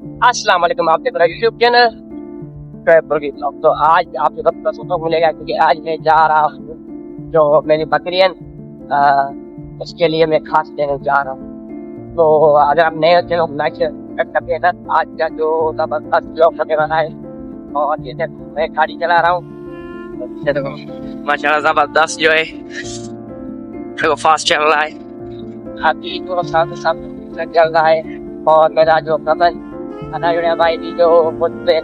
अस्सलाम वालेकुम, आप देख रहे हैं YouTube channel Shoaib Bargi blog. तो आज आपको सबका सुबह मिलेगा क्योंकि आज मैं जा रहा हूँ जो मेरी बकरी है उसके लिए मैं खास देने जा रहा हूँ। तो अगर आप नए होते हो लाइक शेयर करते हैं ना, आज का जो जबरदस्त ब्लॉग होने वाला है। और ये देखो मैं गाड़ी चला रहा हूँ, ये देखो माशाल्लाह जबरदस्त जो है देखो फास्ट चल रहा है। अभी तो साथ साथ चल रहा है। और मेरा जो कजन अनाजुड़िया भाई भी जो मुझसे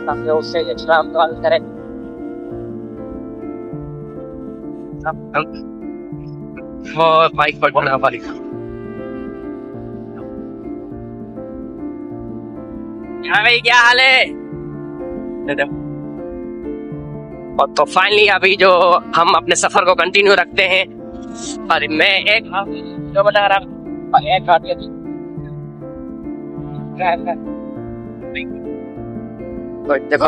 हमने उससे इस्लाम कॉल करे वो बाइक पर बना वाली हाँ भाई क्या हाल है। और तो फाइनली अभी जो हम अपने सफर को कंटिन्यू रखते हैं। और मैं एक जो बता रहा हूँ और एक हाथ तो देखो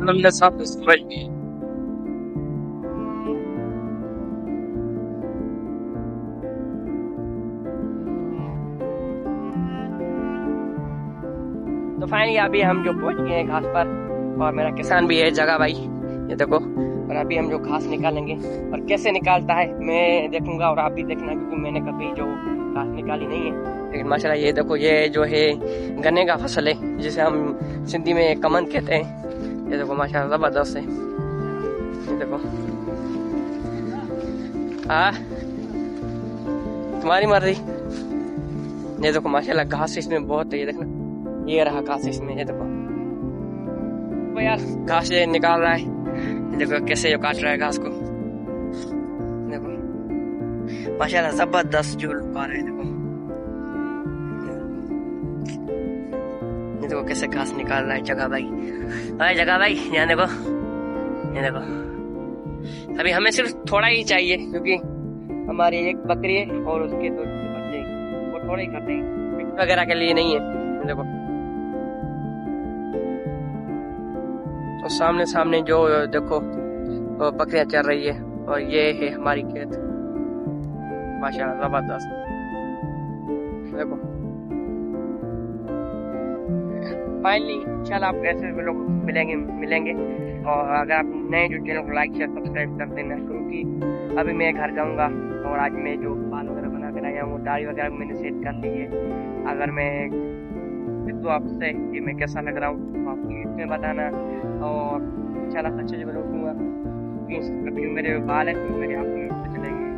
हमने सब समझ लिया। तो फाइनली अभी हम जो पहुंच गए हैं घास पर और मेरा किसान भी है जगह भाई, ये देखो। और अभी हम जो घास निकालेंगे और कैसे निकालता है मैं देखूंगा और आप भी देखना, क्योंकि मैंने कभी जो घास निकाली नहीं है। लेकिन माशाल्लाह ये देखो ये जो है गन्ने का फसल है जिसे हम सिंधी में कमन कहते हैं। ये देखो माशाल्लाह जबरदस्त है, ये देखो। तुम्हारी मर्जी। ये देखो माशाल्लाह घास इसमें बहुत है, ये देखना ये रहा घास इसमें, ये देखो। तो यार घास ये निकाल रहा है, देखो कैसे जो काट रहा है घास को, देखो माशाल्लाह जबरदस्त झूल पा रहे हैं। देखो ये देखो कैसे घास निकाल रहा है जगह भाई। अरे जगह भाई यहाँ देखो, ये देखो। अभी हमें सिर्फ थोड़ा ही चाहिए क्योंकि हमारी एक बकरी है और उसके दो बच्चे, वो थोड़ा ही खाते हैं, वगैरह के लिए नहीं है। देखो तो सामने सामने जो देखो बकरियां चल रही है और ये है हमारी खेत, माशाल्लाह जबरदस्त। देखो फाइनली इंशाल्लाह आप ऐसे लोग मिलेंगे। और अगर आप नए जो चैनल को लाइक शेयर सब्सक्राइब कर देना, क्योंकि अभी मैं घर जाऊंगा और आज मैं जो बाल वगैरह बना कर आया हूँ, दाढ़ी वगैरह मैंने सेट कर ली है। अगर मैं तो आपसे कि मैं कैसा लग रहा हूँ आप इसमें बताना और इंशाल्लाह अच्छे से बनूंगा। अभी मेरे बाल है तो मेरे आप चलेंगे।